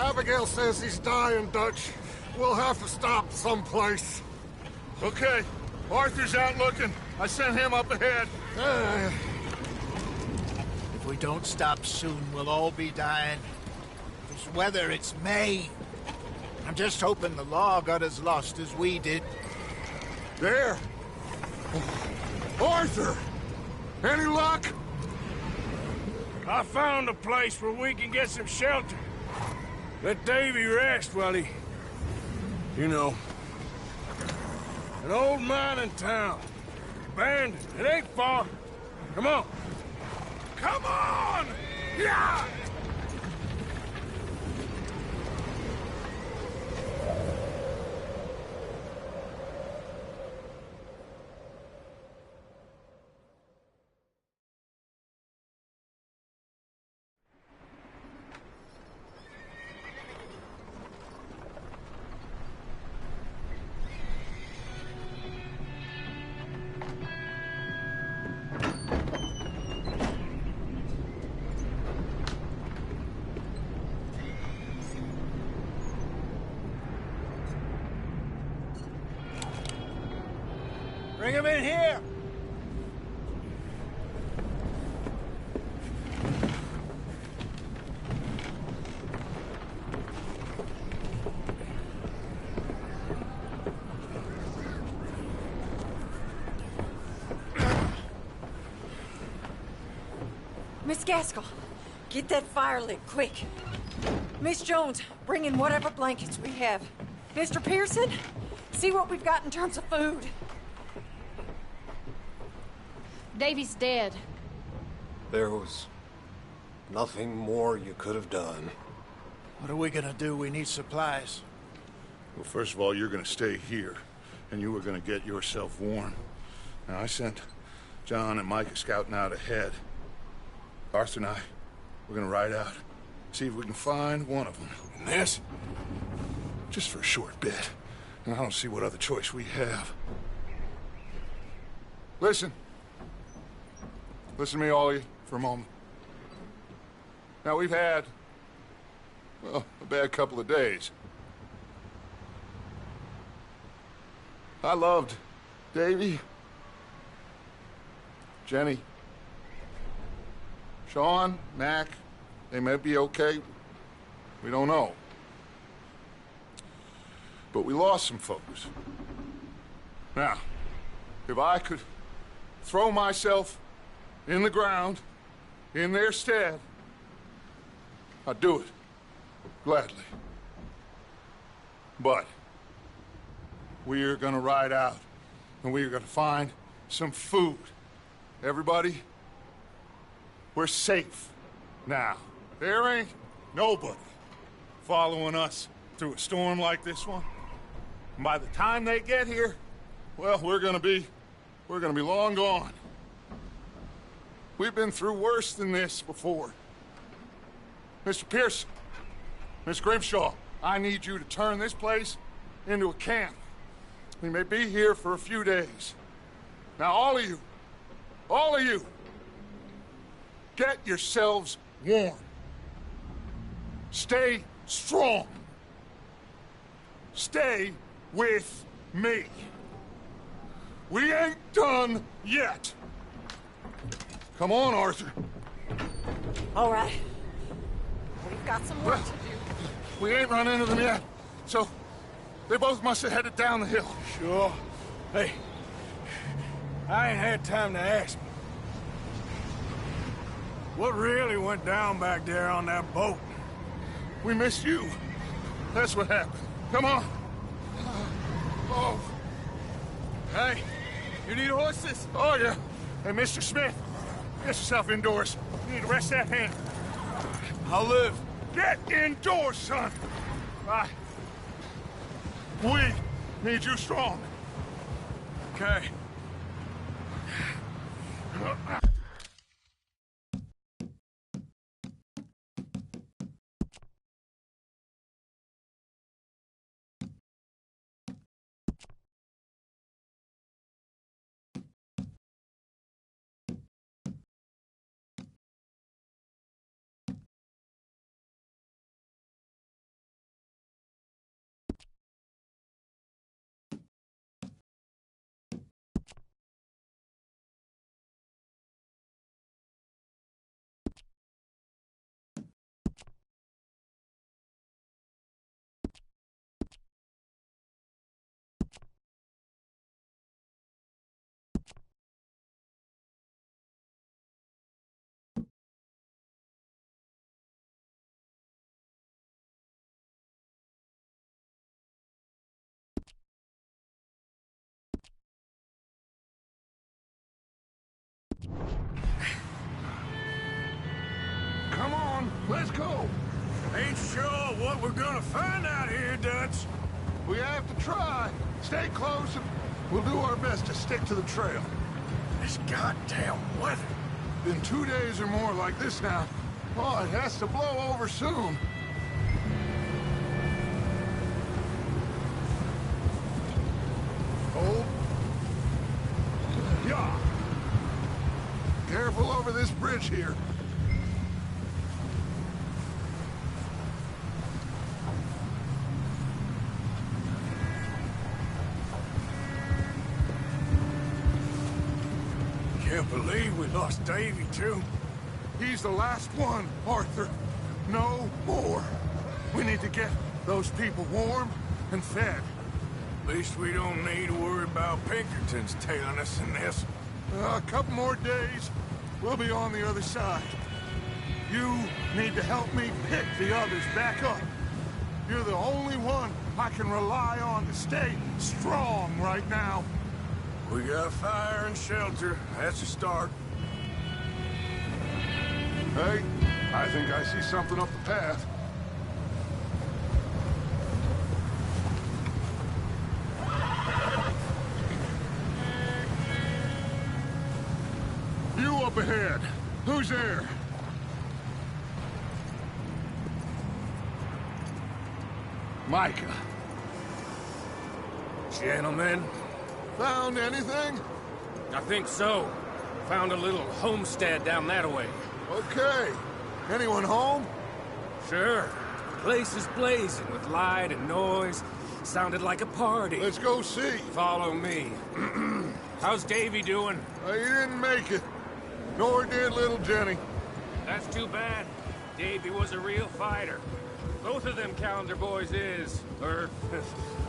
Abigail says he's dying, Dutch. We'll have to stop someplace. Okay. Arthur's out looking. I sent him up ahead. If we don't stop soon, we'll all be dying. This weather, it's May. I'm just hoping the law got as lost as we did. There. Arthur! Any luck? I found a place where we can get some shelter. Let Davy rest while he... You know. An old mining town. Abandoned. It ain't far. Come on. Come on! Yeah! Bring him in here! Miss Gaskell, get that fire lit, quick. Miss Jones, bring in whatever blankets we have. Mr. Pearson, see what we've got in terms of food. Davy's dead. There was nothing more you could have done. What are we gonna do? We need supplies. Well, first of all, you're gonna stay here, and you were gonna get yourself warm. Now, I sent John and Micah scouting out ahead. Arthur and I, we're gonna ride out, see if we can find one of them. And this, just for a short bit. And I don't see what other choice we have. Listen. Listen to me, all of you, for a moment. Now, we've had, well, a bad couple of days. I loved Davy, Jenny, Sean, Mac. They may be okay. We don't know. But we lost some folks. Now, if I could throw myself in the ground, in their stead, I'd do it, gladly. But we are gonna ride out, and we are gonna find some food. Everybody, we're safe now. There ain't nobody following us through a storm like this one. And by the time they get here, well, we're gonna be long gone. We've been through worse than this before. Mr. Pearson, Miss Grimshaw, I need you to turn this place into a camp. We may be here for a few days. Now, all of you, get yourselves warm. Stay strong. Stay with me. We ain't done yet. Come on, Arthur. All right. We've got some work to do. We ain't run into them yet, so they both must have headed down the hill. Sure. Hey, I ain't had time to ask. What really went down back there on that boat? We missed you. That's what happened. Come on. Oh. Hey, you need horses? Oh, yeah. Hey, Mr. Smith, get yourself indoors. You need to rest that hand. I'll live. Get indoors, son. We need you strong. Okay. what we're gonna find out here, Dutch. We have to try. Stay close and we'll do our best to stick to the trail. This goddamn weather. Been 2 days or more like this now. Oh, it has to blow over soon. Hold. Yeah. Careful over this bridge here. Can't believe we lost Davy, too. He's the last one, Arthur. No more. We need to get those people warm and fed. At least we don't need to worry about Pinkertons tailing us in this. A couple more days, we'll be on the other side. You need to help me pick the others back up. You're the only one I can rely on to stay strong right now. We got fire and shelter. That's a start. Hey, I think I see something up the path. You up ahead. Who's there? Micah. Gentlemen, Found anything? I think so. Found a little homestead down that way. Okay. Anyone home? Sure. Place is blazing with light and noise. Sounded like a party. Let's go see. Follow me. How's Davy doing? He didn't make it. Nor did little Jenny. That's too bad. Davy was a real fighter. Both of them calendar boys is, or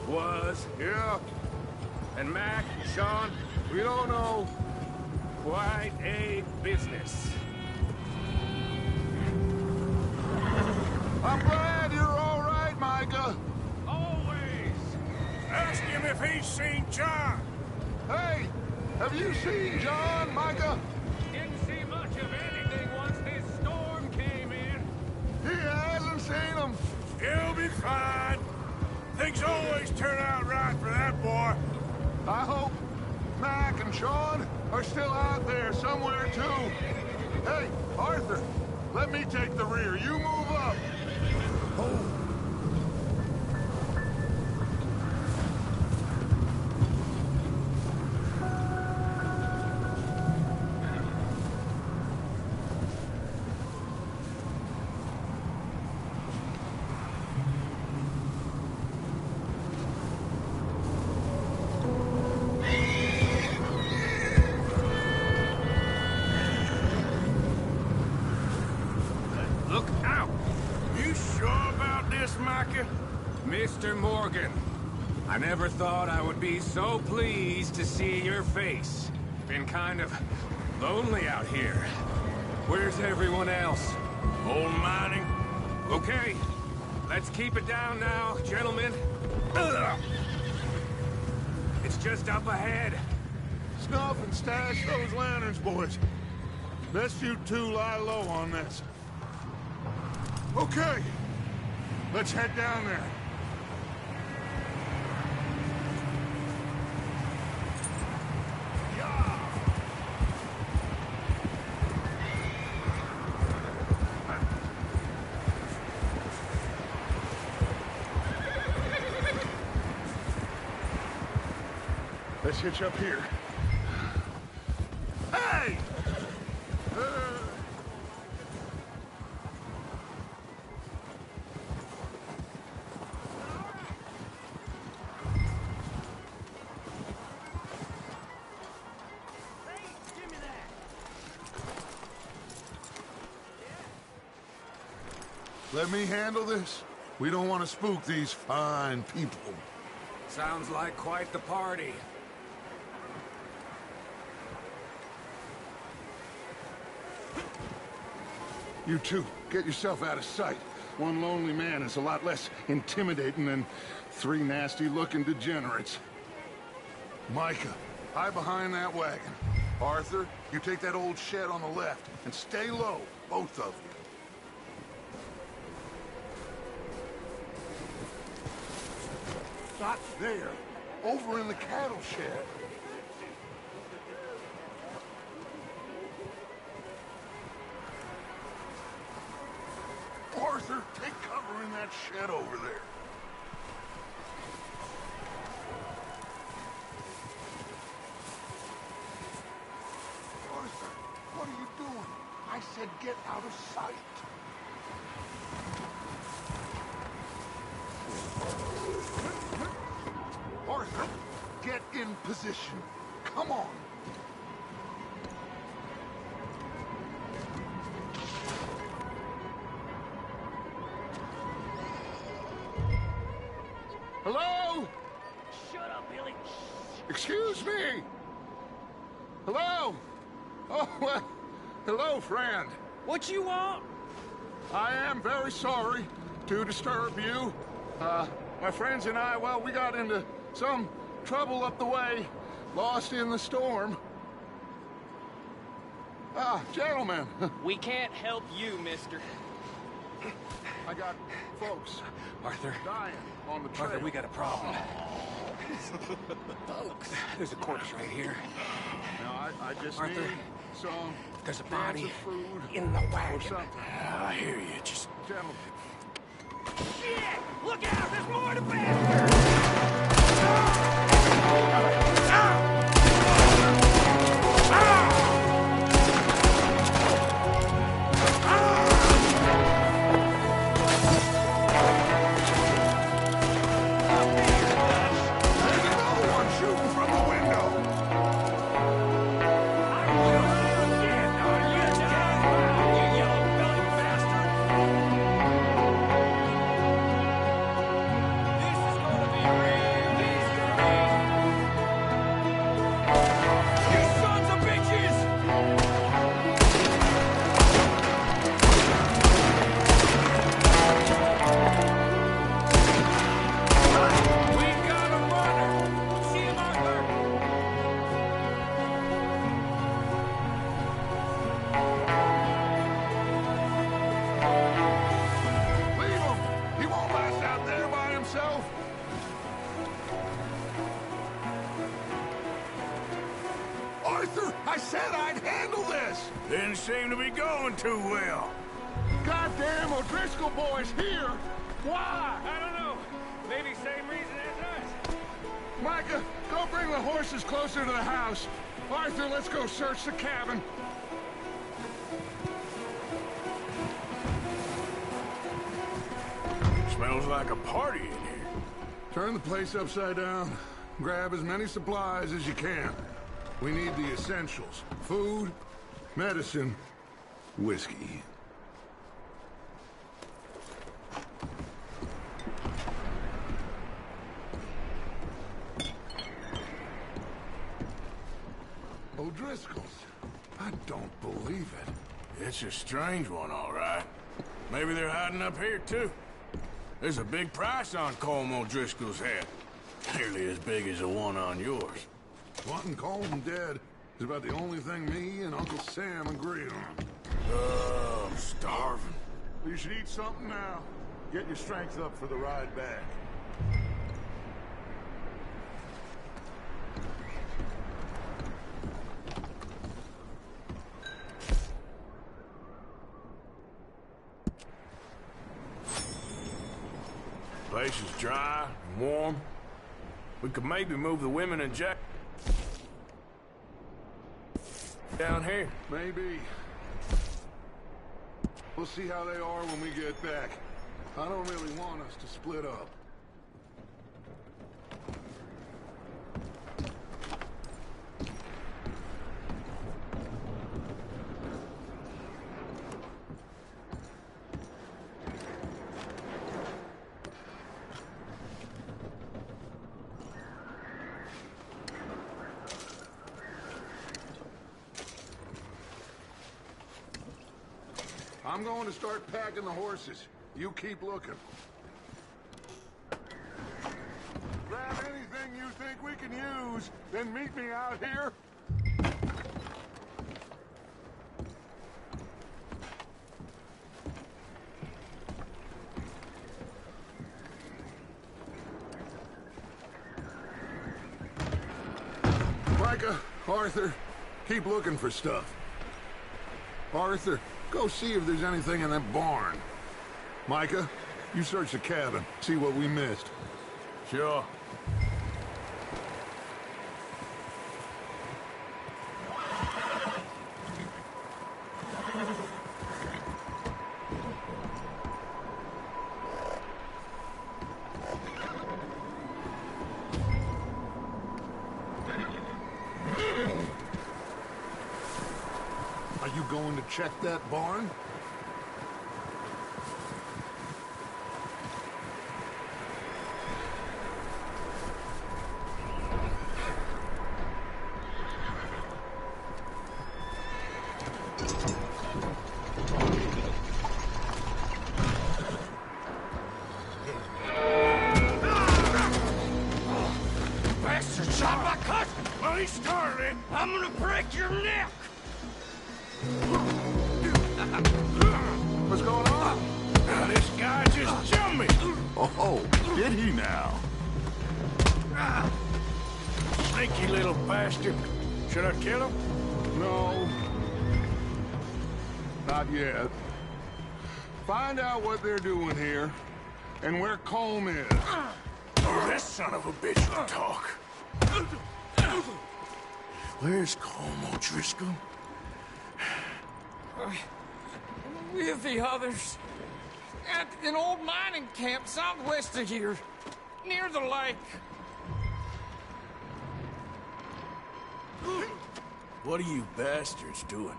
was. Yeah, And Mac, Sean, we don't know. quite a business. I'm glad you're all right, Micah. Always. ask him if he's seen John. Hey, have you seen John, Micah? Didn't see much of anything once this storm came in. He hasn't seen him. He'll be fine. Things always turn out right for that boy. I hope Mac and Sean are still out there somewhere, too. Hey, Arthur, let me take the rear. You move up. Oh. Look out! You sure about this, Micah? Mr. Morgan, I never thought I would be so pleased to see your face. Been kind of lonely out here. Where's everyone else? Old mining? Okay, let's keep it down now, gentlemen. Ugh. It's just up ahead. Snuff and stash those lanterns, boys. Best you two lie low on this. Okay, let's head down there. Let's hitch up here. Hey! Let me handle this. We don't want to spook these fine people. Sounds like quite the party. You two, get yourself out of sight. One lonely man is a lot less intimidating than three nasty-looking degenerates. Micah, hide behind that wagon. Arthur, you take that old shed on the left, and stay low, both of you. Not there. Over in the cattle shed. Arthur, take cover in that shed over there. Arthur, what are you doing? I said get out of sight. Arthur, get in position. Come on. Hello? Shut up, Billy. Excuse me? Hello? Oh, well, hello, friend. What you want? I am very sorry to disturb you. My friends and I, well, we got into some trouble up the way, lost in the storm. Gentlemen, We can't help you, mister. I got folks Arthur, dying on the trail. Arthur, we got a problem. Folks, there's a corpse right here. Now, I just Arthur, need some there's a cans body of food in the or wagon. something. I hear you. Just Gentlemen. Shit! Look out! There's more to bastard! There's another one shooting from the window. Leave him. He won't last out there by himself. Arthur, I said I'd handle this. Didn't seem to be going too well. Goddamn O'Driscoll boys here. Why? I don't know. Maybe same reason as us. Micah, go bring the horses closer to the house. Arthur, let's go search the cabin. Smells like a party in here. Turn the place upside down. Grab as many supplies as you can. We need the essentials. Food, medicine, whiskey. O'Driscoll's. I don't believe it. It's a strange one, all right. Maybe they're hiding up here, too. There's a big price on Colm O'Driscoll's head. Nearly as big as the one on yours. Wanting Colm dead is about the only thing me and Uncle Sam agree on. Oh, I'm starving. You should eat something now. Get your strength up for the ride back. Place is dry and warm. We could maybe move the women and Jack down here. Maybe. We'll see how they are when we get back. I don't really want us to split up. I'm going to start packing the horses. You keep looking. Grab anything you think we can use, then meet me out here. Micah, Arthur, keep looking for stuff. Arthur, go see if there's anything in that barn. Micah, you search the cabin, see what we missed. Sure. Are you going to check that barn? Bastard shot my cousin! Well, he started. I'm gonna break your neck! What's going on? Now, this guy just jumped me! Oh, did he now? Sneaky little bastard. Should I kill him? No. Not yet. Find out what they're doing here, and where Colm is. Oh, this son of a bitch will talk. Where's Colm O'Driscoll? With the others. At an old mining camp southwest of here. Near the lake. What are you bastards doing?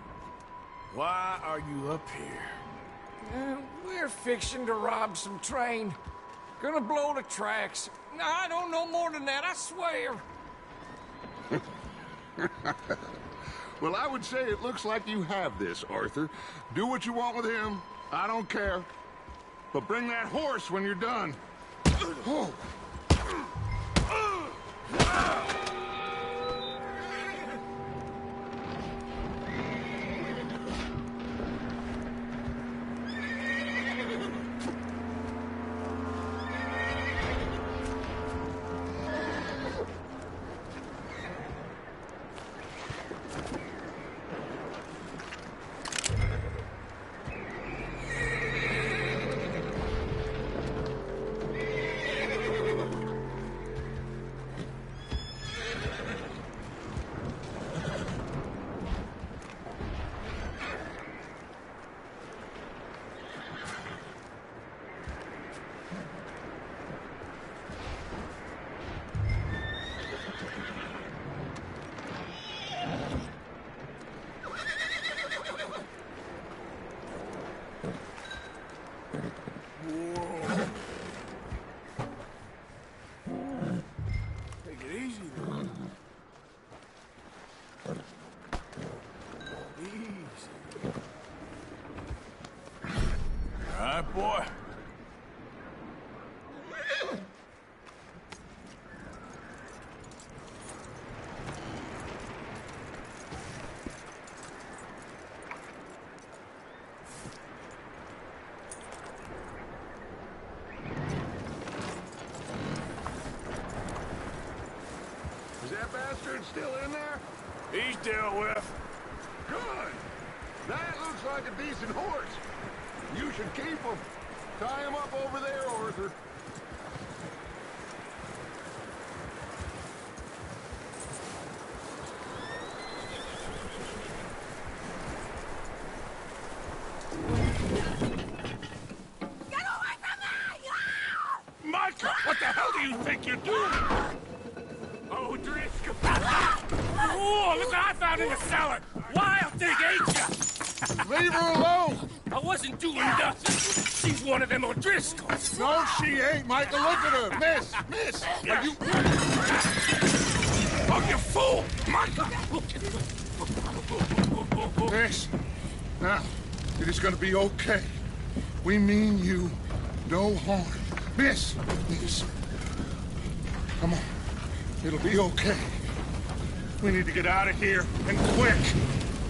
Why are you up here? We're fixing to rob some train. Gonna blow the tracks. I don't know more than that, I swear. Well, I would say it looks like you have this, Arthur. Do what you want with him. I don't care. But bring that horse when you're done. Oh. Take it easy, then. Easy. All right, boy. Is that bastard still in there? He's dealt with. Good. That looks like a decent horse. You should keep him. Tie him up over there, Arthur. Micah, what the hell do you think you're doing? Oh, Driscoll! Oh, look what I found in the cellar! Wild thing, ain't ya? Leave her alone! I wasn't doing nothing. She's one of them O'Driscolls. No, she ain't, Micah. Look at her. Miss, are you... Oh, you fool! Micah! Miss, now, it is gonna be okay. We mean you no harm. Miss, come on. It'll be okay. We need to get out of here, and quick.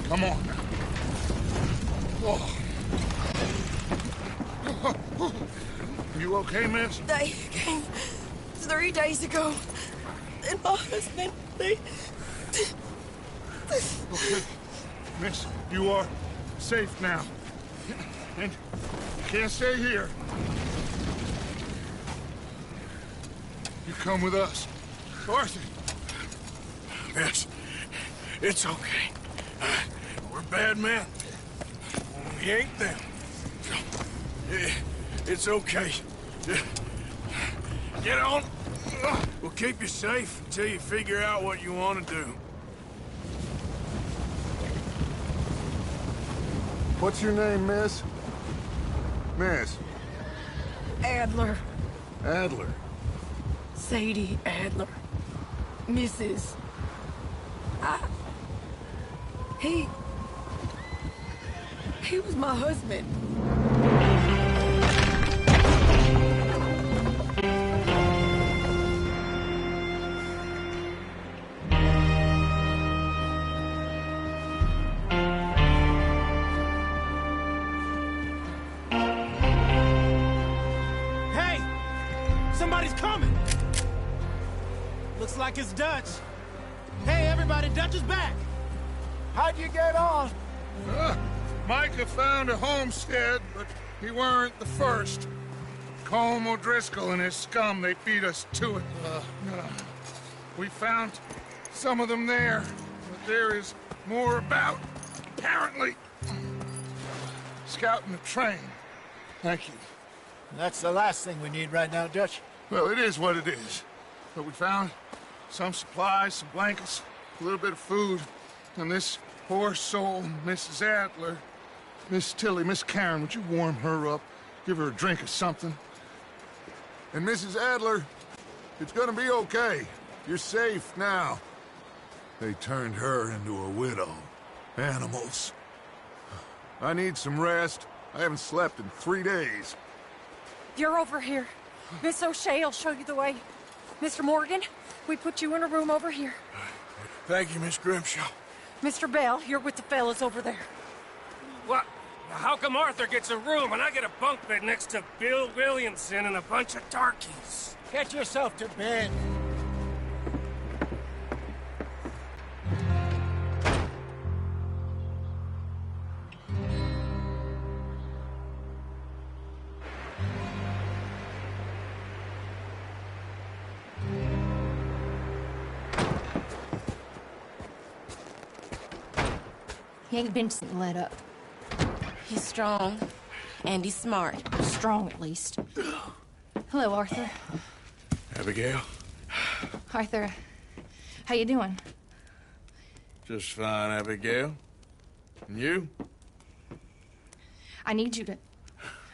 Come on now. Oh. You okay, miss? They came 3 days ago. And my husband, they Okay, miss, you are safe now. And you can't stay here. You come with us. Arthur! Yes, it's okay. We're bad men. We ain't them. It's okay. Get on. We'll keep you safe until you figure out what you want to do. What's your name, miss? Miss? Adler. Adler. Sadie Adler. Mrs. He was my husband. Hey! Somebody's coming! Looks like it's Dutch. Hey, everybody, Dutch is back! How'd you get on? Micah found a homestead, but he weren't the first. Colm O'Driscoll and his scum, they beat us to it. We found some of them there, but there is more about, apparently. Scouting the train. Thank you. That's the last thing we need right now, Dutch. Well, it is what it is. But we found some supplies, some blankets, a little bit of food, and this poor soul, Mrs. Adler. Miss Tilly, Miss Karen, would you warm her up? Give her a drink or something? And Mrs. Adler, it's gonna be okay. You're safe now. They turned her into a widow. Animals. I need some rest. I haven't slept in 3 days. You're over here. Miss O'Shea will show you the way. Mr. Morgan, we put you in a room over here. Thank you, Miss Grimshaw. Mr. Bell, you're with the fellas over there. What? How come Arthur gets a room and I get a bunk bed next to Bill Williamson and a bunch of darkies? Get yourself to bed. He ain't been let up. He's strong, and he's smart. Strong, at least. Hello, Arthur. Abigail? Arthur, how you doing? Just fine, Abigail. And you? I need you to...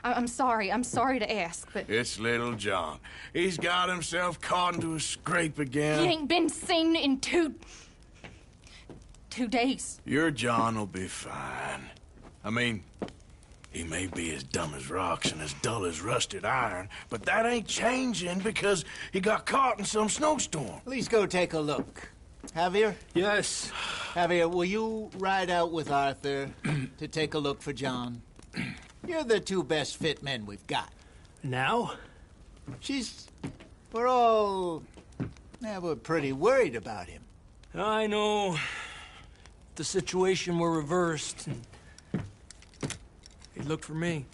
I'm sorry to ask, but... It's little John. He's got himself caught into a scrape again. He ain't been seen in 2 days. Your John will be fine. I mean, he may be as dumb as rocks and as dull as rusted iron, but that ain't changing because he got caught in some snowstorm. Please go take a look. Javier? Yes. Javier, will you ride out with Arthur to take a look for John? You're the 2 best fit men we've got. Now? We're pretty worried about him. I know. If the situation were reversed, he'd look for me.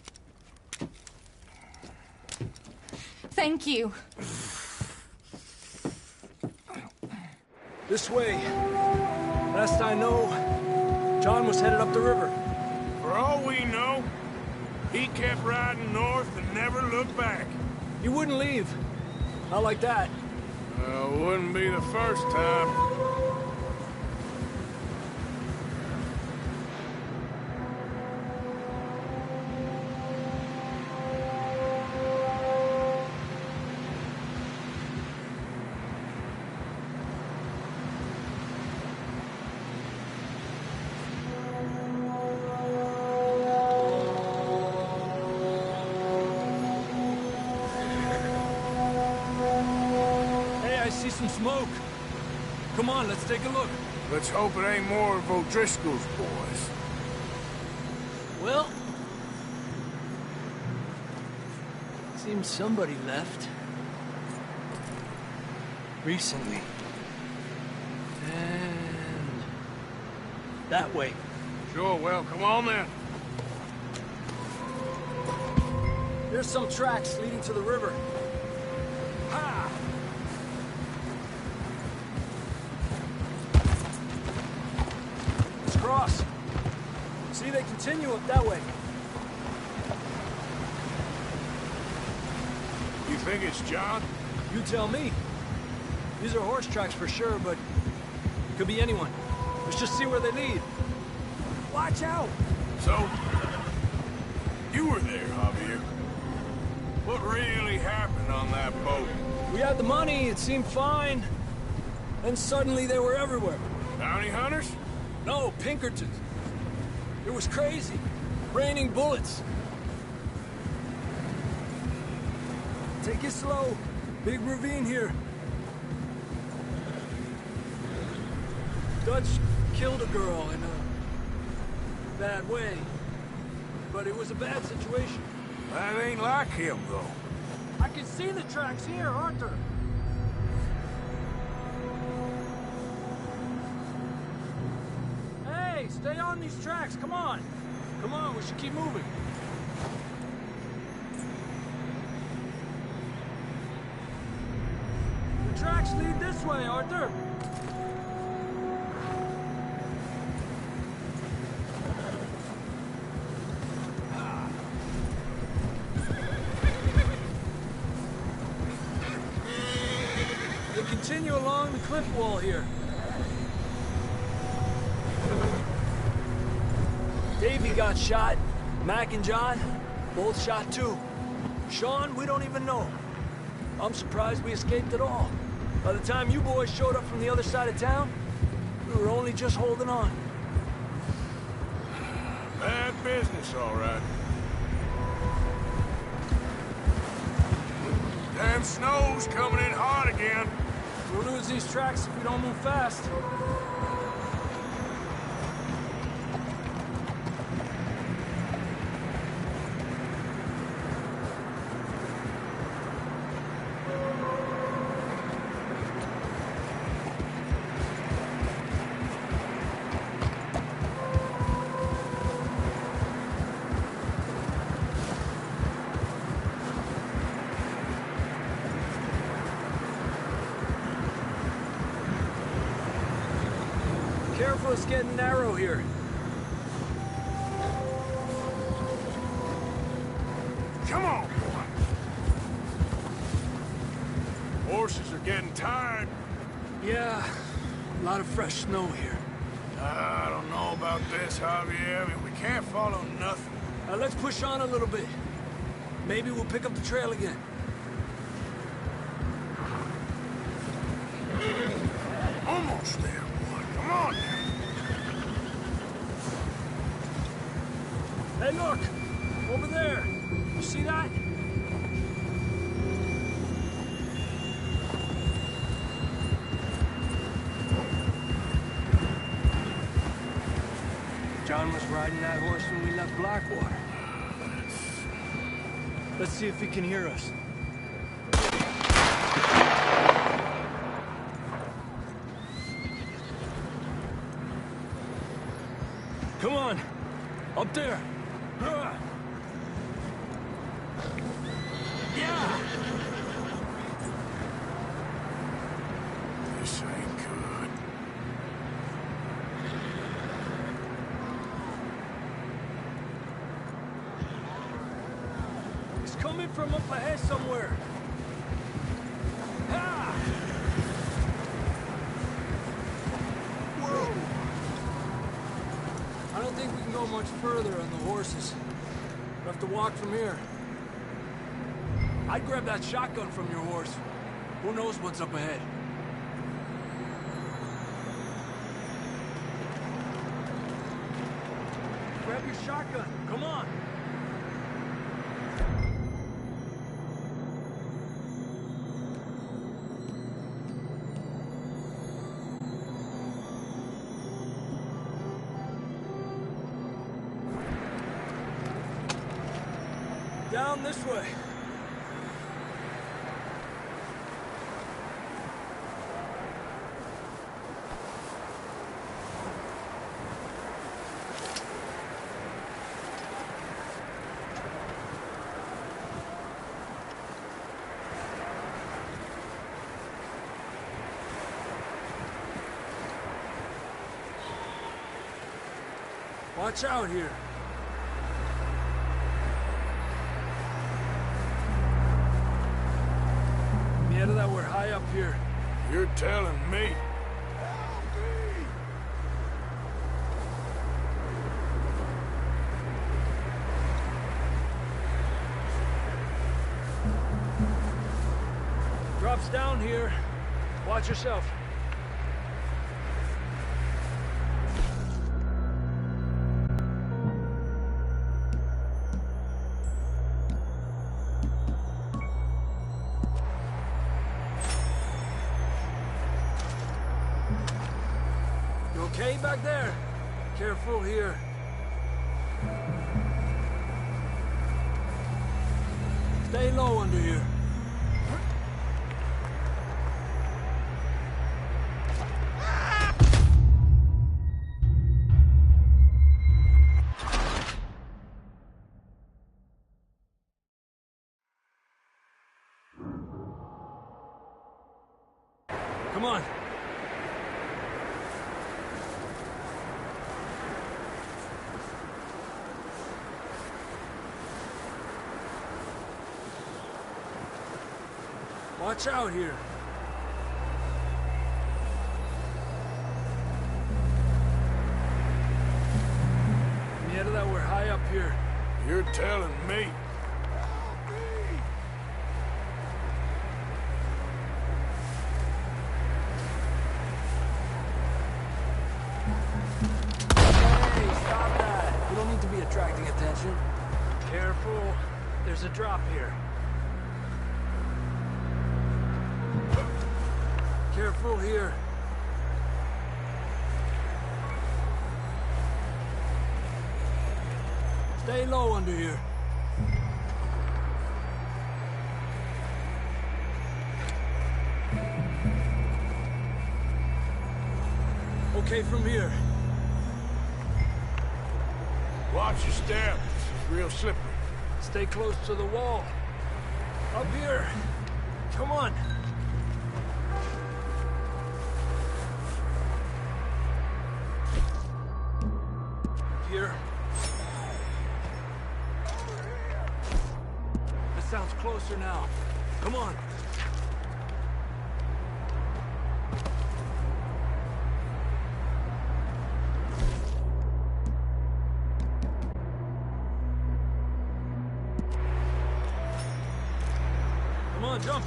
Thank you. This way. Last I know, John was headed up the river. For all we know, he kept riding north and never looked back. He wouldn't leave. Not like that. Wouldn't be the first time. Some smoke. Come on, let's take a look. Let's hope it ain't more of O'Driscoll's boys. Well, seems somebody left. Recently. That way. Sure, well, come on then. There's some tracks leading to the river. Ha! Let's cross. See, they continue up that way. You think it's John? You tell me. These are horse tracks for sure, but could be anyone. Let's just see where they lead. Watch out! So, you were there, Javier. What really happened on that boat? We had the money, it seemed fine. Then suddenly they were everywhere. Bounty hunters? No, Pinkertons. It was crazy. Raining bullets. Take it slow. Big ravine here. Dutch killed a girl in a bad way. But it was a bad situation. That ain't like him, though. I can see the tracks here, Arthur. Hey, stay on these tracks, come on. Come on, we should keep moving. The tracks lead this way, Arthur. They continue along the cliff wall here. Davey got shot. Mac and John, both shot too. Sean, we don't even know. I'm surprised we escaped at all. By the time you boys showed up from the other side of town, we were only just holding on. Bad business, all right. Damn snow's coming in hard again. We'll lose these tracks if we don't move fast. Careful, it's getting narrow here. Come on, boy. Horses are getting tired. Yeah, a lot of fresh snow here. I don't know about this, Javier. I mean, we can't follow nothing. Let's push on a little bit. Maybe we'll pick up the trail again. Almost there, boy. Come on now. Hey, look! Over there! You see that? John was riding that horse when we left Blackwater. Let's see if he can hear us. Come on! Up there! Yeah! This ain't good. It's coming from up ahead somewhere. Ah! Whoa! I don't think we can go much further on the horses. We'll have to walk from here. I'd grab that shotgun from your horse. Who knows what's up ahead? Grab your shotgun. Come on. Down this way. Watch out here. Mierda, that we're high up here. You're telling me. Drops down here. Watch yourself. You okay back there? Careful here. Stay low under here. Come on. Watch out here. Mierda, that we're high up here. You're telling me. Hey, stop that. You don't need to be attracting attention. Careful. There's a drop here. Careful here. Stay low under here. Okay from here. Watch your step. It's real slippery. Stay close to the wall. Up here. Come on. Here. That sounds closer now. Come on. Come on, jump.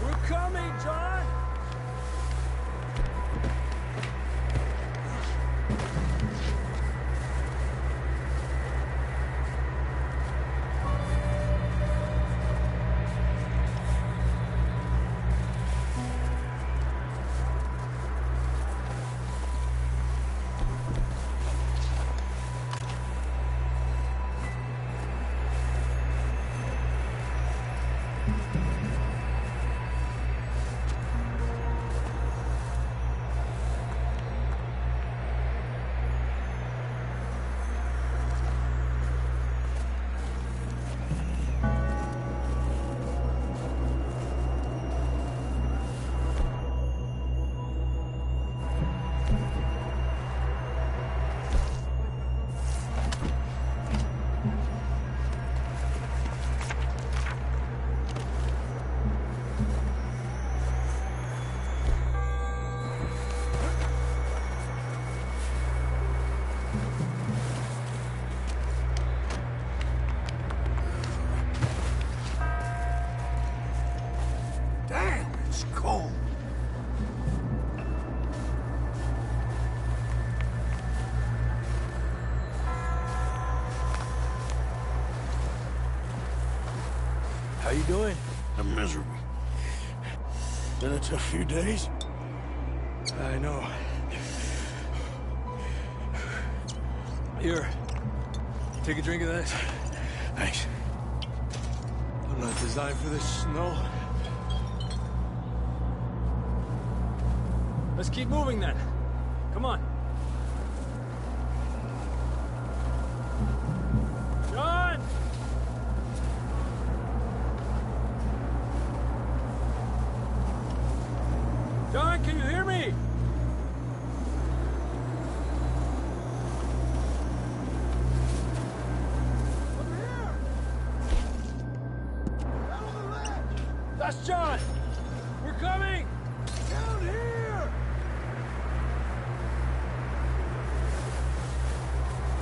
We're coming, John! Damn, it's cold. How you doing? I'm miserable. Been a tough few days. I know. Here. Take a drink of this. Thanks. I'm not designed for this snow. Let's keep moving then. Come on. John! That's John! We're coming! Down here!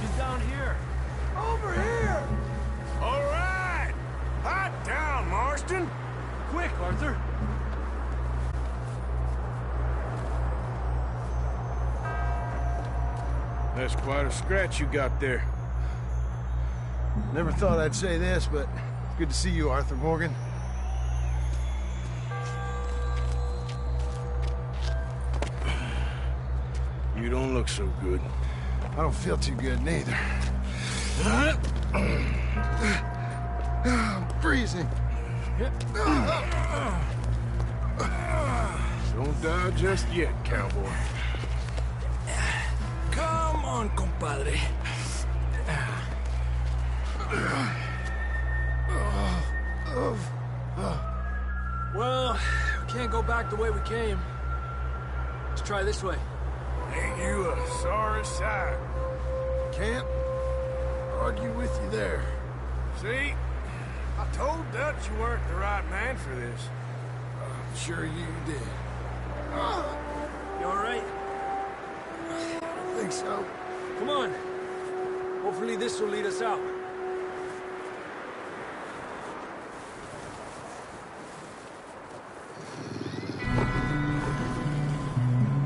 He's down here. Over here! All right! Hot down, Marston! Quick, Arthur! That's quite a scratch you got there. Never thought I'd say this, but it's good to see you, Arthur Morgan. You don't look so good. I don't feel too good, neither. I'm freezing. Don't die just yet, cowboy. Come on, compadre. Well, we can't go back the way we came. Let's try this way. Ain't you a sorry sight? Can't argue with you there. See? I told Dutch you weren't the right man for this. I'm sure you did. You all right? I think so. Come on. Hopefully this will lead us out.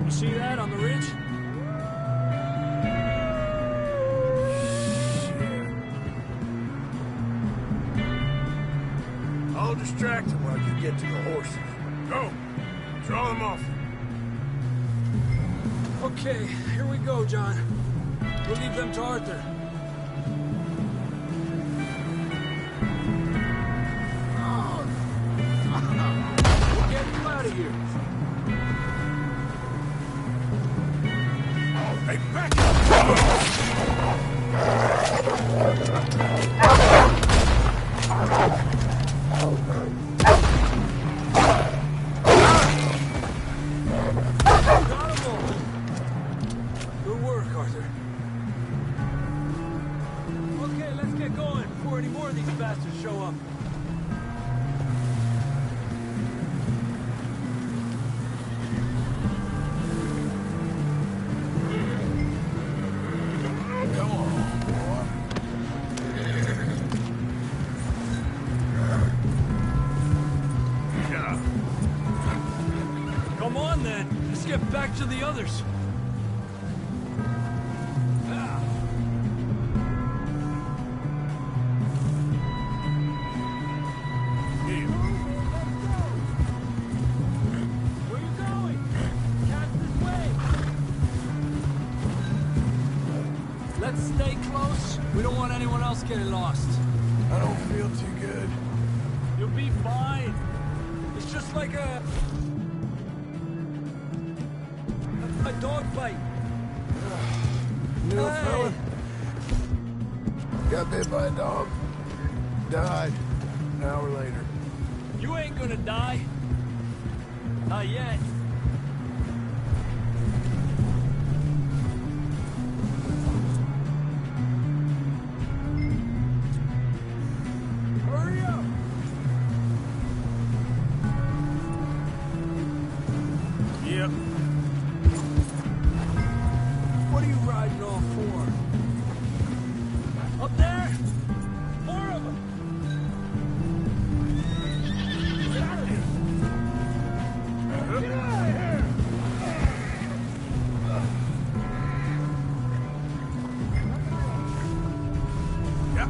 You see that on the ridge? I'll distract him while you get to the horses. Go! Draw them off. Okay, here we go, John. We'll leave them to Arthur. We'll get you out of here. Hey, back up! Good work, Arthur. Okay, let's get going before any more of these bastards show up. Come on, boy. Yeah. Come on, then. Let's get back to the others. Where you going? Catch this way. Let's stay close. We don't want anyone else getting lost. I don't feel too good. You'll be fine. It's just like a dog fight. Knew a fella. Got bit by a dog. Died an hour later. You ain't gonna die. Not yet. Hurry up! Yep. What are you riding off for? Up there? More of them! Get out of here! Get out of here! Yeah.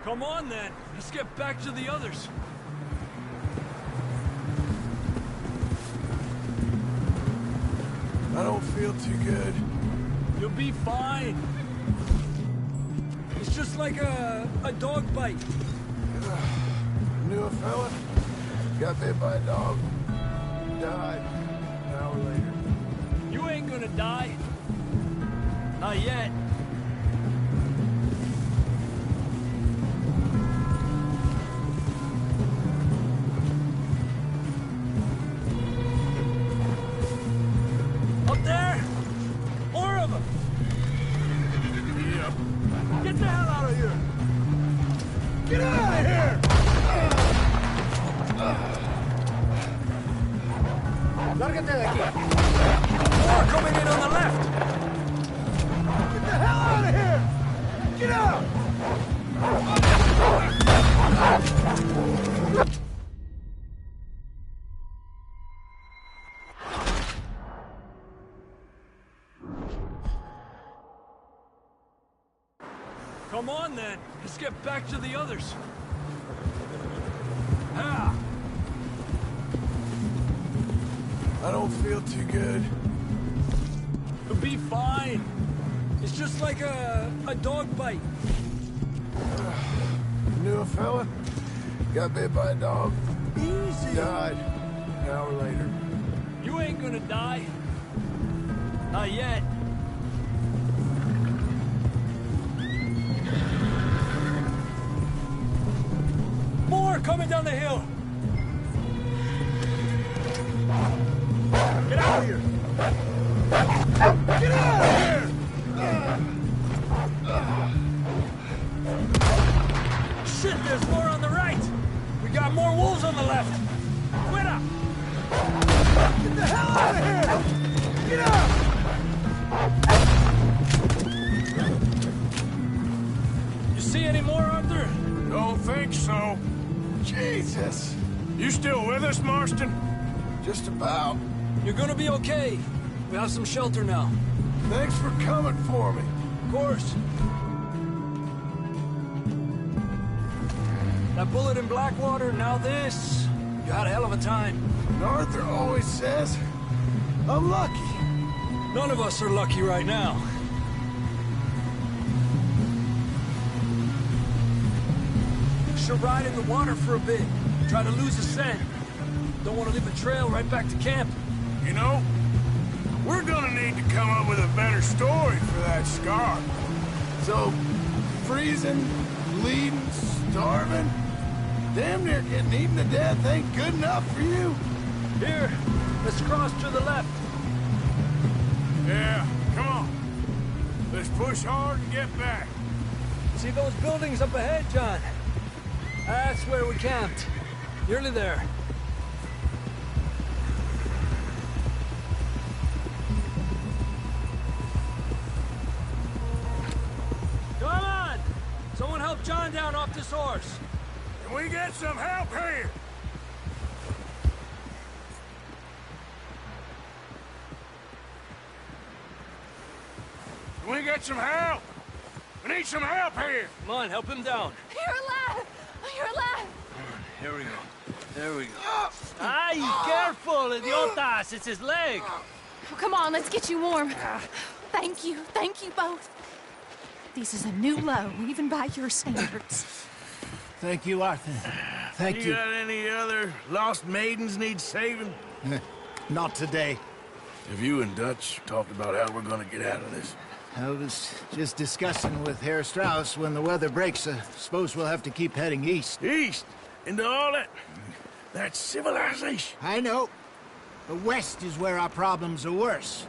Come on, then. Let's get back to the others. I don't feel too good. You'll be fine. It's just like a dog bite. Knew a fella. Got bit by a dog. Died an hour later. You ain't gonna die. Not yet. Up there? Get the hell out of here! Get out of here! Lárgate de aquí. More coming in on the left! Get the hell out of here! Get out! Come on, then. Let's get back to the others. Ah! I don't feel too good. You'll be fine. It's just like a dog bite. Knew a fella? Got bit by a dog. Easy. Died. An hour later. You ain't gonna die. Not yet. More coming down the hill. Get out of here. Get out of here! Shit, there's more on the right. We got more wolves on the left. Fuera! Get the hell out of here! Get out! You see any more, Arthur? Don't think so. Jesus. You still with us, Marston? Just about. You're gonna be okay. We have some shelter now. Thanks for coming for me. Of course. That bullet in Blackwater, now this. You had a hell of a time. And Arthur always says, I'm lucky. None of us are lucky right now. Should ride in the water for a bit. Try to lose the scent. Don't want to leave a trail right back to camp. You know, we're gonna need to come up with a better story for that scar. So, freezing, bleeding, starving, damn near getting eaten to death ain't good enough for you? Here, let's cross to the left. Yeah, come on. Let's push hard and get back. See those buildings up ahead, John? That's where we camped. Nearly there. Come on! Someone help John down off this horse. Can we get some help here? Can we get some help? We need some help here. Come on, help him down. You're alive! You're alive! Here we go. There we go. Ay, careful, idiotas! It's his leg. Oh, come on, let's get you warm. Thank you both. This is a new low, even by your standards. Thank you, Arthur. Thank you. You got any other lost maidens need saving? Not today. Have you and Dutch talked about how we're gonna get out of this? I was just discussing with Herr Strauss when the weather breaks. I suppose we'll have to keep heading east. East? Into all that civilization? I know. The west is where our problems are worse.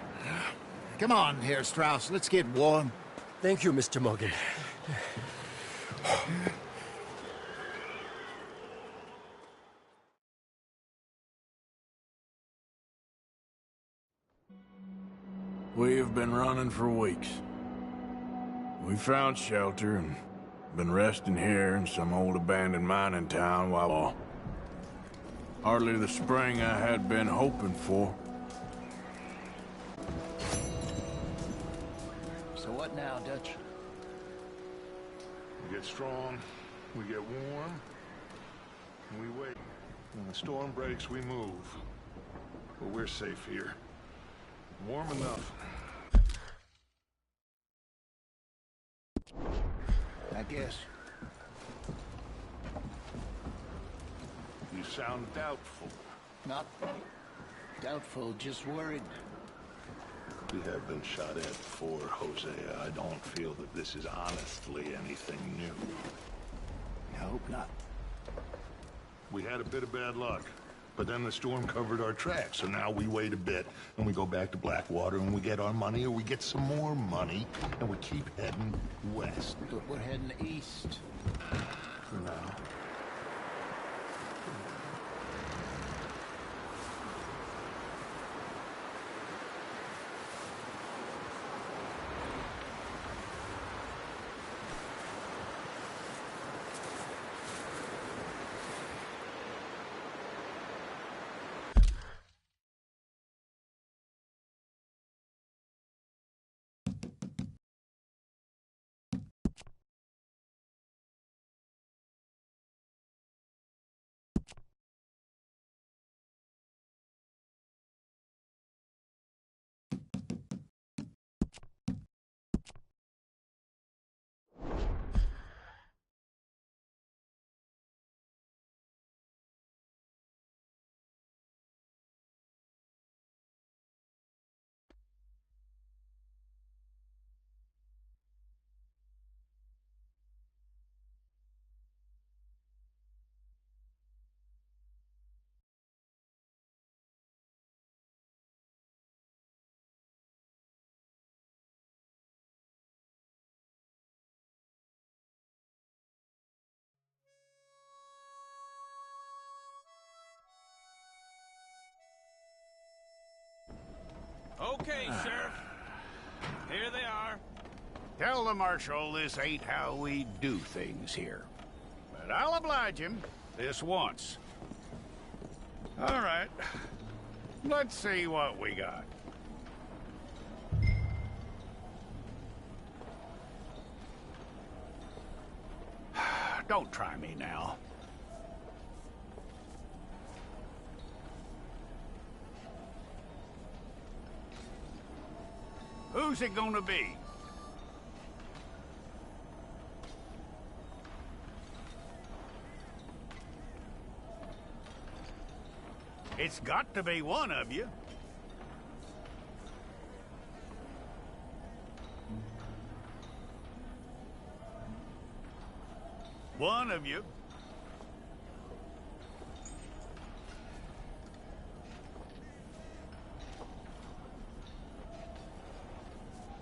Come on, Herr Strauss, let's get warm. Thank you, Mr. Morgan. We have been running for weeks. We found shelter and been resting here in some old abandoned mining town while hardly the spring I had been hoping for. So what now, Dutch? We get strong, we get warm, and we wait. When the storm breaks, we move. But we're safe here. Warm enough. I guess. You sound doubtful. Not doubtful, just worried. We have been shot at before, Hosea. I don't feel that this is honestly anything new. I hope not. We had a bit of bad luck. But then the storm covered our tracks, so now we wait a bit, and we go back to Blackwater, and we get our money, or we get some more money, and we keep heading west. But we're heading east. For now. Okay, Sheriff. Here they are. Tell the Marshal this ain't how we do things here. But I'll oblige him this once. All right. Let's see what we got. Don't try me now. Who's it gonna be? It's got to be one of you. One of you.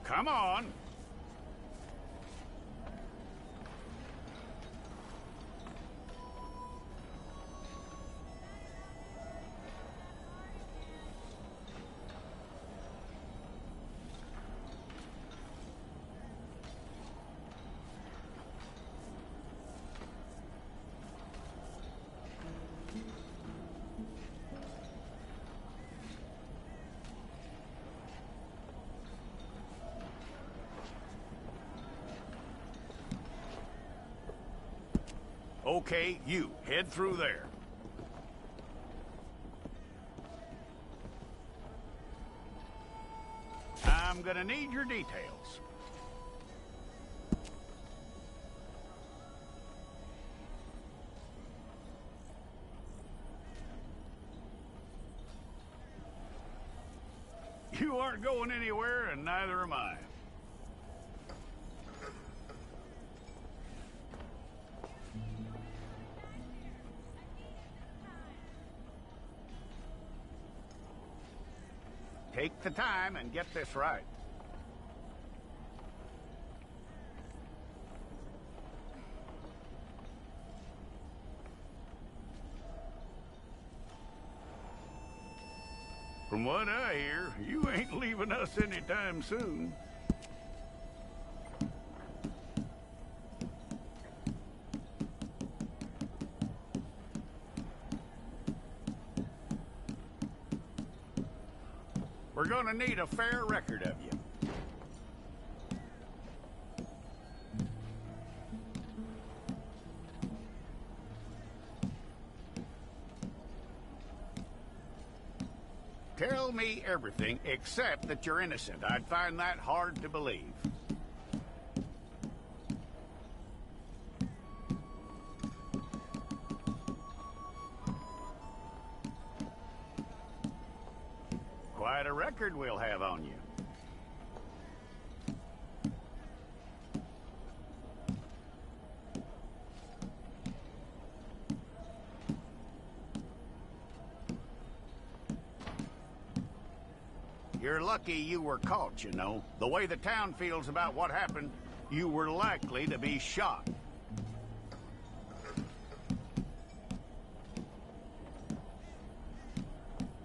Come on. Okay, you, head through there. I'm gonna need your details. You aren't going anywhere, and neither am I. Take the time and get this right. From what I hear, you ain't leaving us anytime soon. We're gonna need a fair record of you. Tell me everything except that you're innocent. I'd find that hard to believe. Quite a record we'll have on you. You're lucky you were caught, you know. The way the town feels about what happened, you were likely to be shot.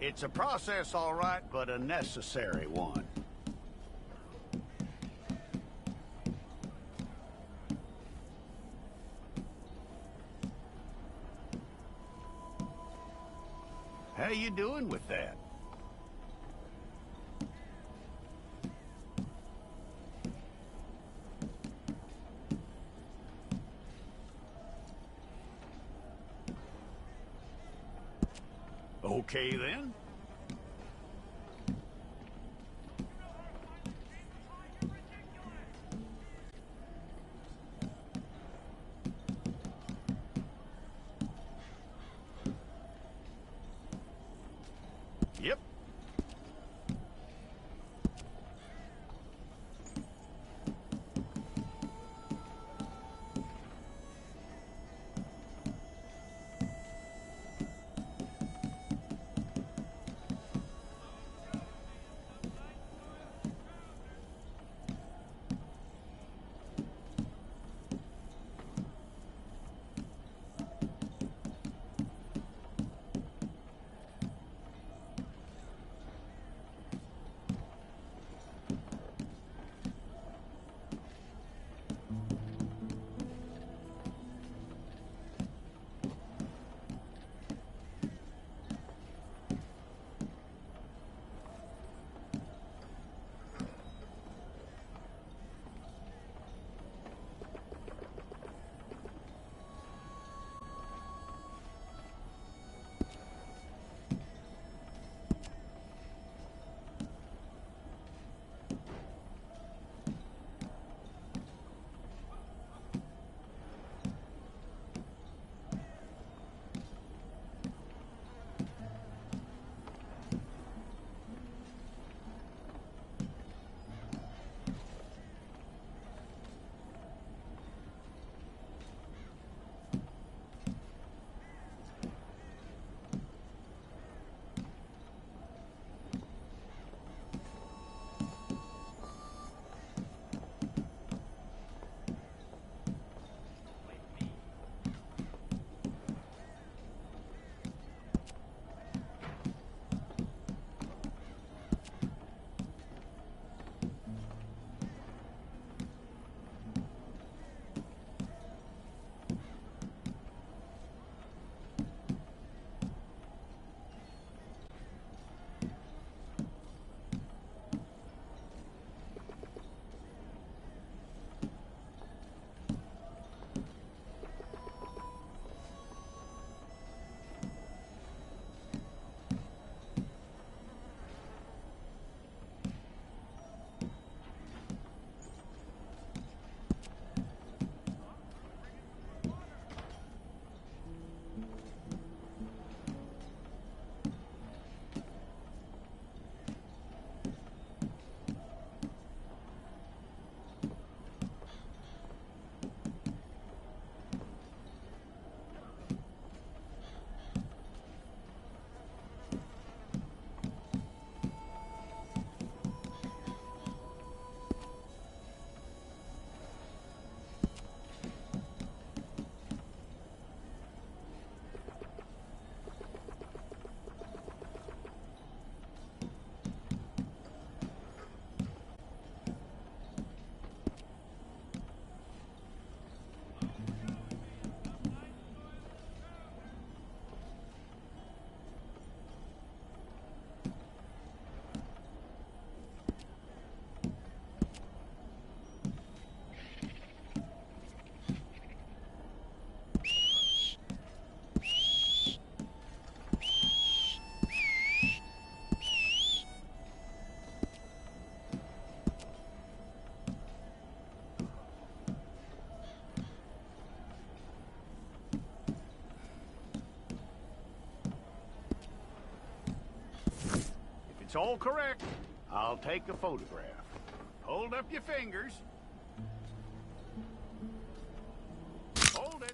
It's a process, all right, but a necessary one. How you doing with that? Okay, then. Yep. It's all correct. I'll take a photograph. Hold up your fingers. Hold it.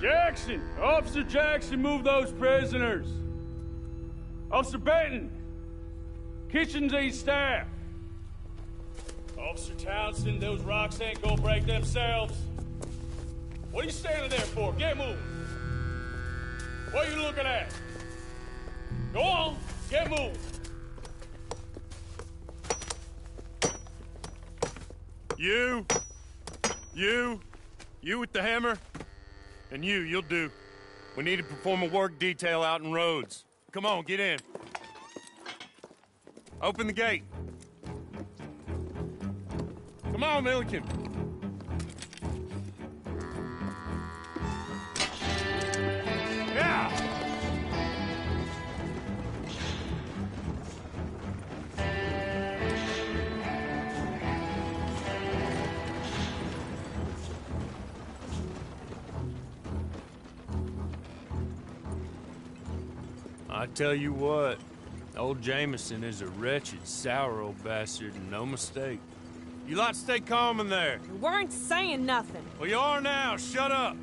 Jackson! Officer Jackson, move those prisoners! Officer Benton! Kitchens these staff! Officer Townsend, those rocks ain't gonna break themselves. What are you standing there for? Get moving! What are you looking at? Go on, get moving! You with the hammer? And you'll do. We need to perform a work detail out in Rhodes. Come on, get in. Open the gate. Come on, Milliken. Yeah! I tell you what, old Jameson is a wretched, sour old bastard, and no mistake. You lot stay calm in there. You weren't saying nothing. Well, you are now. Shut up.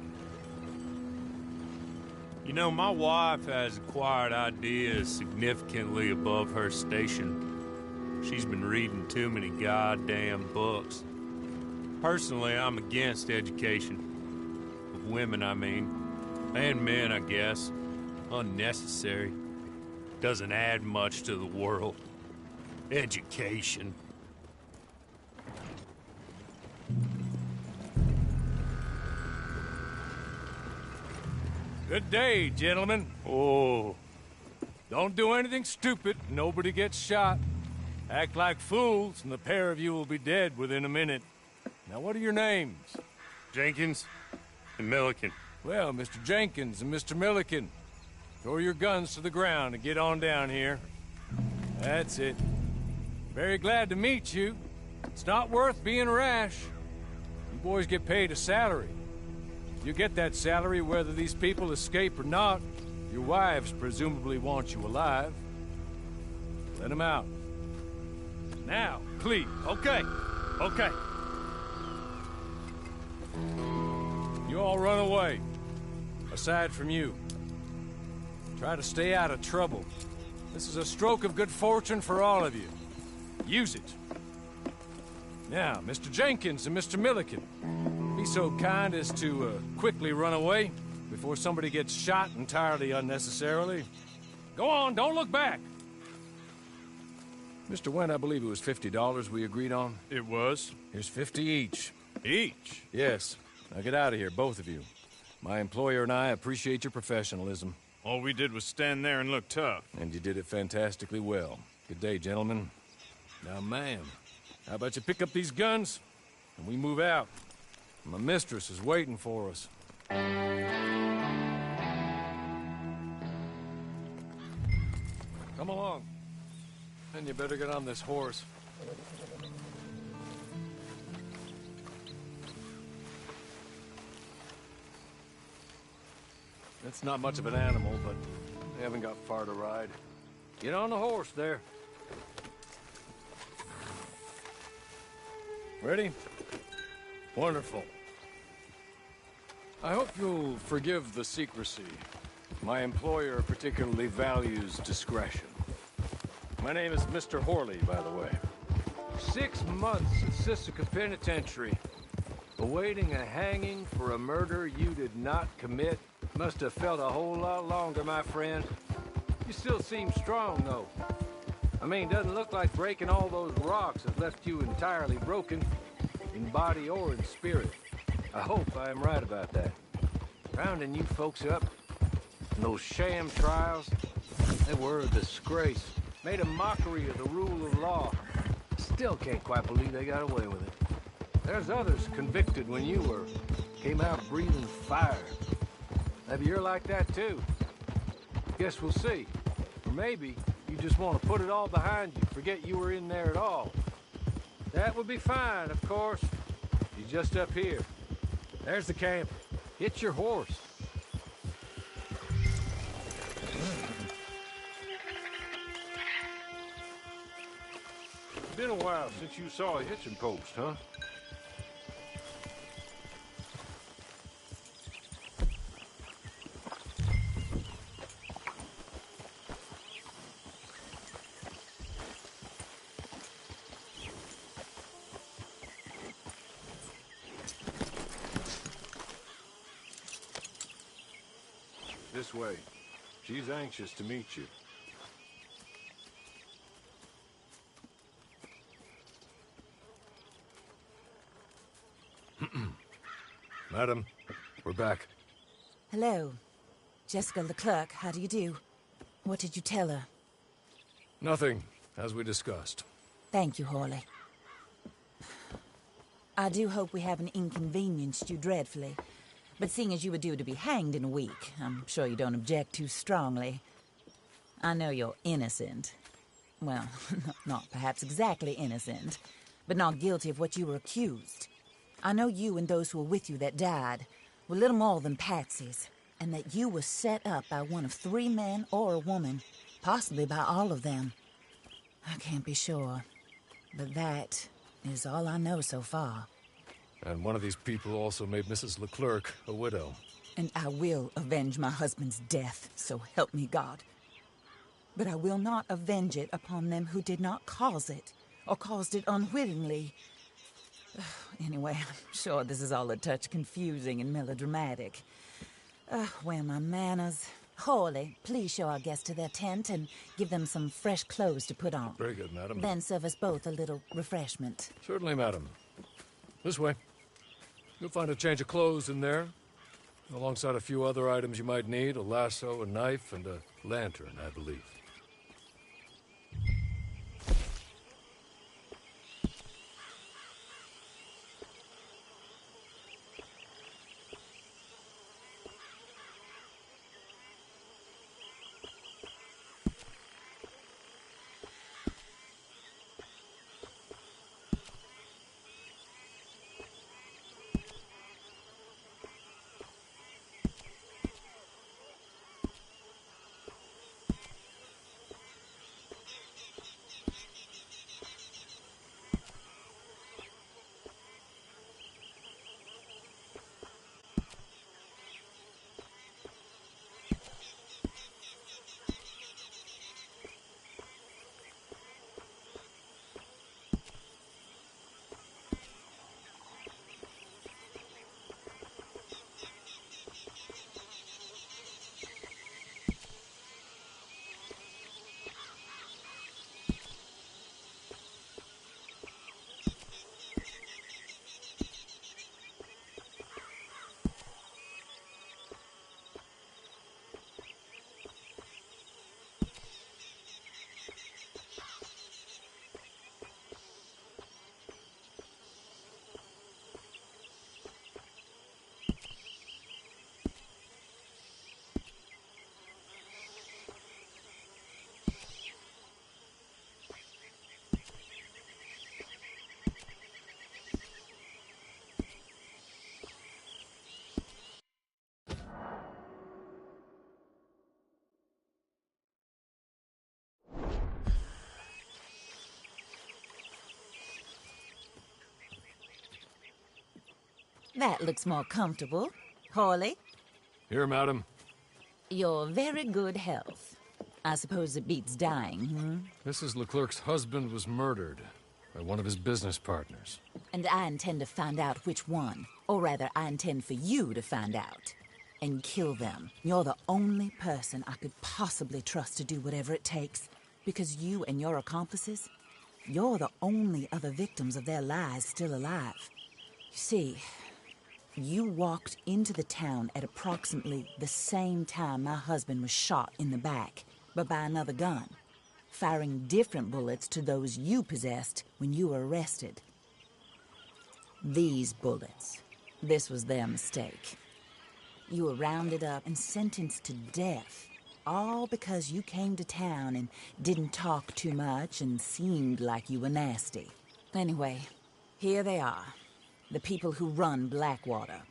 You know, my wife has acquired ideas significantly above her station. She's been reading too many goddamn books. Personally, I'm against education. Of women, I mean. And men, I guess. Unnecessary. Doesn't add much to the world. Education. Good day, gentlemen. Oh. Don't do anything stupid. Nobody gets shot. Act like fools, and the pair of you will be dead within a minute. Now, what are your names? Jenkins and Milliken. Well, Mr. Jenkins and Mr. Milliken, throw your guns to the ground and get on down here. That's it. Very glad to meet you. It's not worth being rash. You boys get paid a salary. You get that salary whether these people escape or not. Your wives presumably want you alive. Let them out. Now, please. Okay. You all run away. Aside from you. Try to stay out of trouble. This is a stroke of good fortune for all of you. Use it. Now, Mr. Jenkins and Mr. Milliken, be so kind as to quickly run away before somebody gets shot entirely unnecessarily. Go on, don't look back. Mr. Went, I believe it was $50 we agreed on. It was. Here's 50 each. Each? Yes. Now get out of here, both of you. My employer and I appreciate your professionalism. All we did was stand there and look tough. And you did it fantastically well. Good day, gentlemen. Now, ma'am, how about you pick up these guns and we move out? My mistress is waiting for us. Come along. And you better get on this horse. It's not much of an animal, but they haven't got far to ride. Get on the horse there. Ready? Wonderful. I hope you'll forgive the secrecy. My employer particularly values discretion. My name is Mr. Horley, by the way. 6 months at Sisika Penitentiary, awaiting a hanging for a murder you did not commit. Must have felt a whole lot longer, my friend. You still seem strong, though. I mean, doesn't look like breaking all those rocks has left you entirely broken, in body or in spirit. I hope I am right about that. Rounding you folks up, and those sham trials, they were a disgrace. Made a mockery of the rule of law. Still can't quite believe they got away with it. There's others convicted when you were. Came out breathing fire. Maybe you're like that too. Guess we'll see. Or maybe you just want to put it all behind you, forget you were in there at all. That would be fine, of course. You're just up here. There's the camp. Hit your horse. Been a while since you saw a hitching post, huh? This way. She's anxious to meet you. Madam, we're back. Hello. Jessica Leclerc, how do you do? What did you tell her? Nothing, as we discussed. Thank you, Hawley. I do hope we haven't inconvenienced you dreadfully. But seeing as you were due to be hanged in a week, I'm sure you don't object too strongly. I know you're innocent. Well, not perhaps exactly innocent, but not guilty of what you were accused. I know you and those who were with you that died were little more than patsies, and that you were set up by one of 3 men or a woman, possibly by all of them. I can't be sure, but that is all I know so far. And one of these people also made Mrs. Leclerc a widow. And I will avenge my husband's death, so help me God. But I will not avenge it upon them who did not cause it, or caused it unwittingly. Anyway, I'm sure this is all a touch confusing and melodramatic. Where are my manners? Hawley, please show our guests to their tent and give them some fresh clothes to put on. Very good, madam. Then serve us both a little refreshment. Certainly, madam. This way. You'll find a change of clothes in there, alongside a few other items you might need, a lasso, a knife, and a lantern, I believe. That looks more comfortable. Hawley? Here, madam. Your very good health. I suppose it beats dying, hmm? Mrs. Leclerc's husband was murdered by one of his business partners. And I intend to find out which one. Or rather, I intend for you to find out. And kill them. You're the only person I could possibly trust to do whatever it takes. Because you and your accomplices, you're the only other victims of their lies still alive. You see, you walked into the town at approximately the same time my husband was shot in the back, but by another gun, firing different bullets to those you possessed when you were arrested. These bullets, this was their mistake. You were rounded up and sentenced to death, all because you came to town and didn't talk too much and seemed like you were nasty. Anyway, here they are. The people who run Blackwater.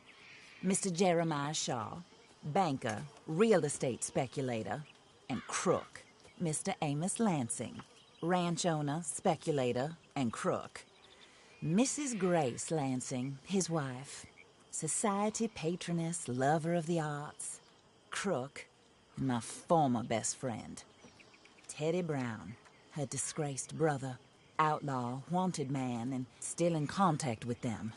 Mr. Jeremiah Shaw, banker, real estate speculator, and crook. Mr. Amos Lansing, ranch owner, speculator, and crook. Mrs. Grace Lansing, his wife, society patroness, lover of the arts, crook, and my former best friend. Teddy Brown, her disgraced brother, outlaw, wanted man, and still in contact with them.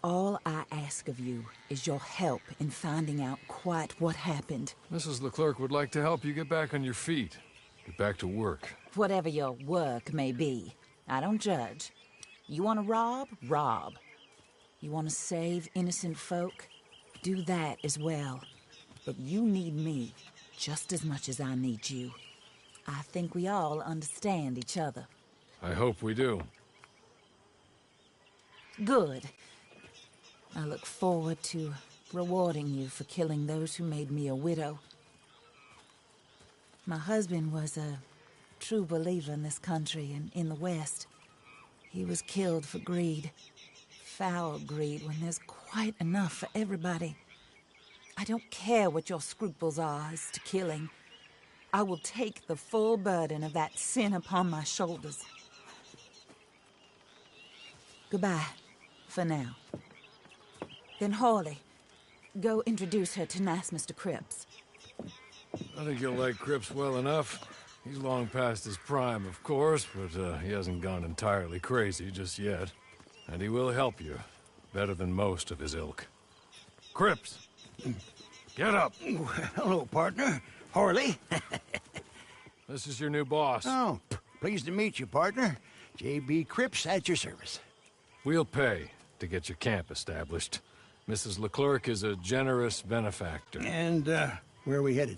All I ask of you is your help in finding out quite what happened. Mrs. Leclerc would like to help you get back on your feet. Get back to work. Whatever your work may be, I don't judge. You want to rob? Rob. You want to save innocent folk? Do that as well. But you need me just as much as I need you. I think we all understand each other. I hope we do. Good. I look forward to rewarding you for killing those who made me a widow. My husband was a true believer in this country and in the West. He was killed for greed. Foul greed when there's quite enough for everybody. I don't care what your scruples are as to killing. I will take the full burden of that sin upon my shoulders. Goodbye, for now. Then Hawley, go introduce her to nice Mr. Cripps. I think you'll like Cripps well enough. He's long past his prime, of course, but he hasn't gone entirely crazy just yet. And he will help you, better than most of his ilk. Cripps! Get up! Hello, partner. Harley. This is your new boss. Oh, pleased to meet you, partner. J.B. Cripps at your service. We'll pay to get your camp established. Mrs. Leclerc is a generous benefactor. And, where are we headed?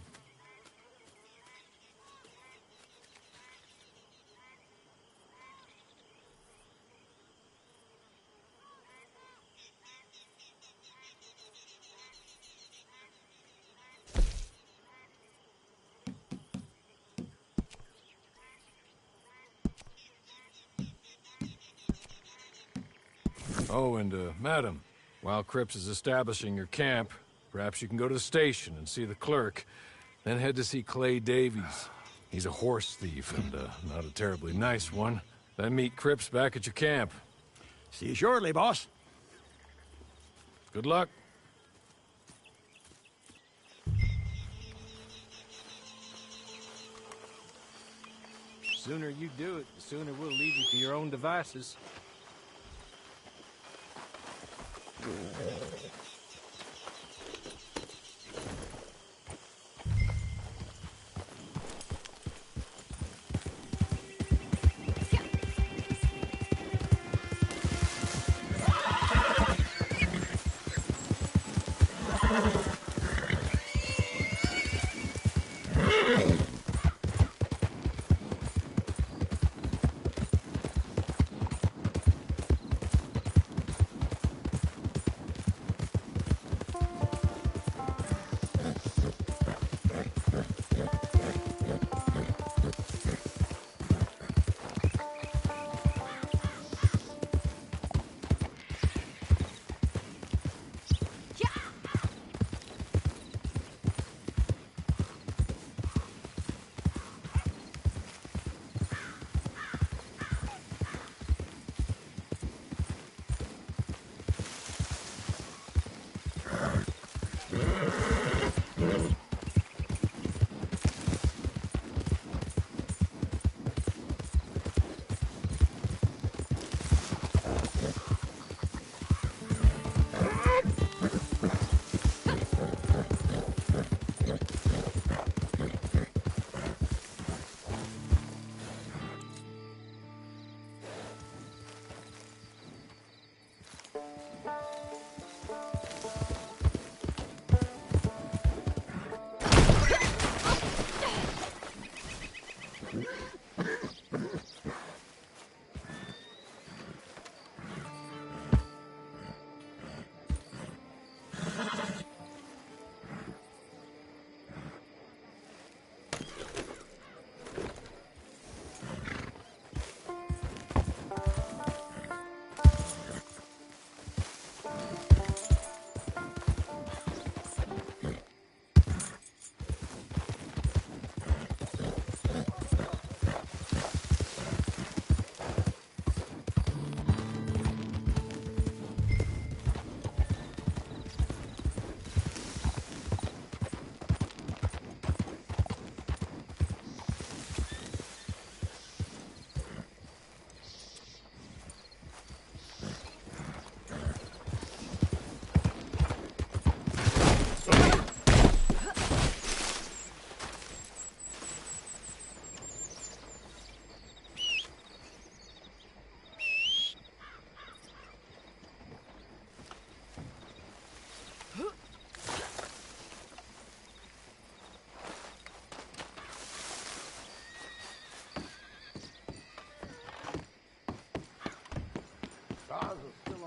Oh, and, madam, while Cripps is establishing your camp, perhaps you can go to the station and see the clerk, then head to see Clay Davies. He's a horse thief and, not a terribly nice one. Then meet Cripps back at your camp. See you shortly, boss. Good luck. The sooner you do it, the sooner we'll leave you to your own devices.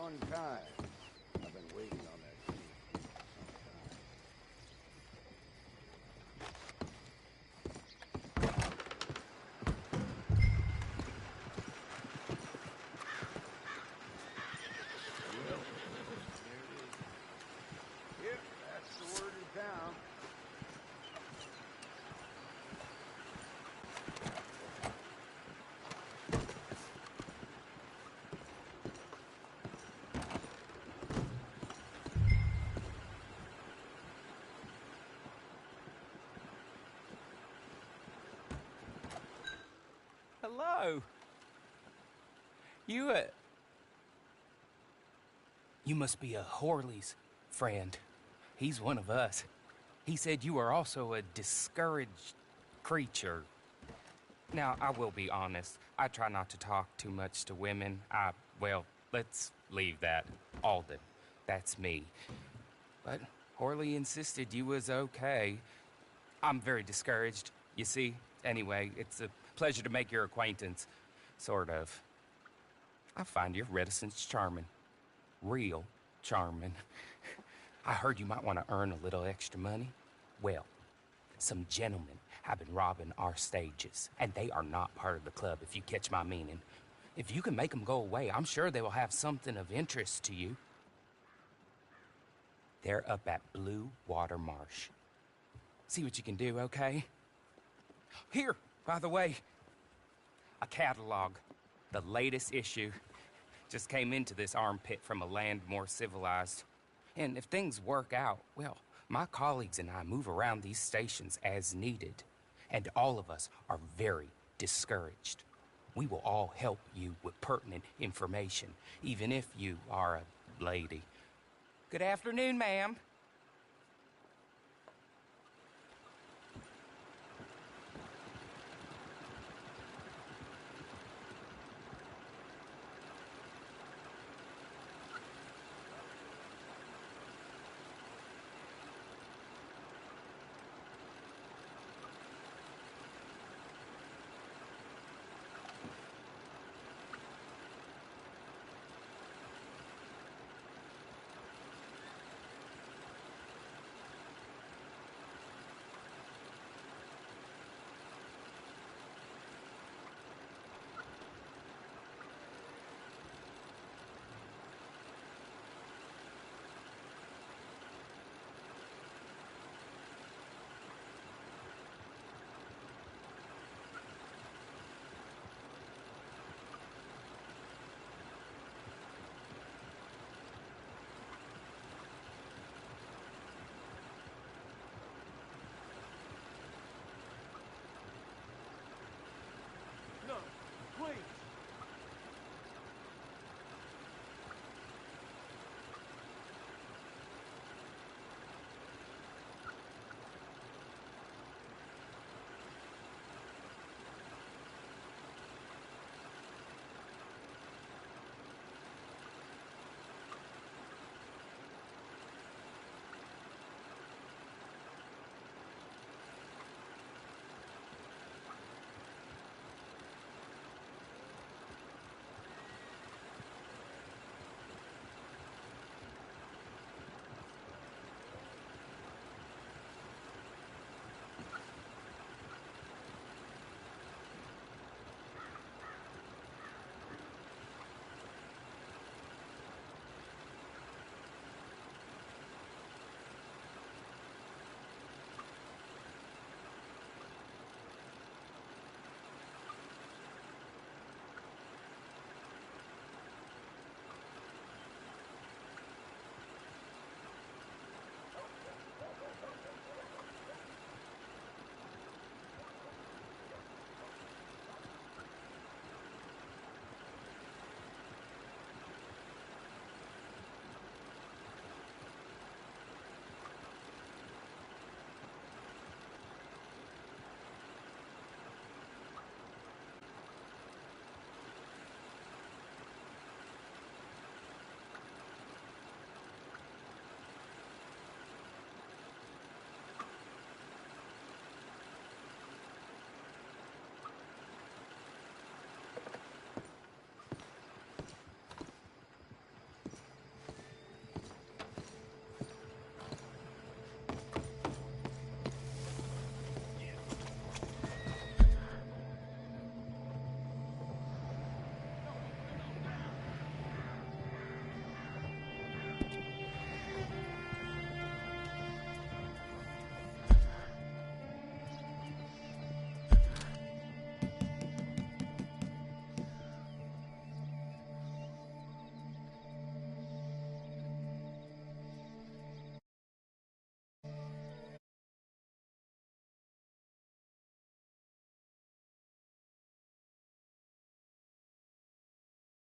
unkind. I've been waiting on that key for some time. Well, there it is. Yep, that's the word in town. Hello. You must be a Horley's friend. He's one of us. He said you are also a discouraged creature. Now, I will be honest. I try not to talk too much to women. Well, let's leave that. Alden. That's me. But Horley insisted you was okay. I'm very discouraged, you see. Anyway, it's a pleasure to make your acquaintance. Sort of. I find your reticence charming. Real charming. I heard you might want to earn a little extra money. Well, some gentlemen have been robbing our stages, and they are not part of the club, if you catch my meaning. If you can make them go away, I'm sure they will have something of interest to you. They're up at Blue Water Marsh. See what you can do, okay? Here, by the way, a catalog. The latest issue. Just came into this armpit from a land more civilized. And if things work out, well, my colleagues and I move around these stations as needed. And all of us are very discouraged. We will all help you with pertinent information, even if you are a lady. Good afternoon, ma'am.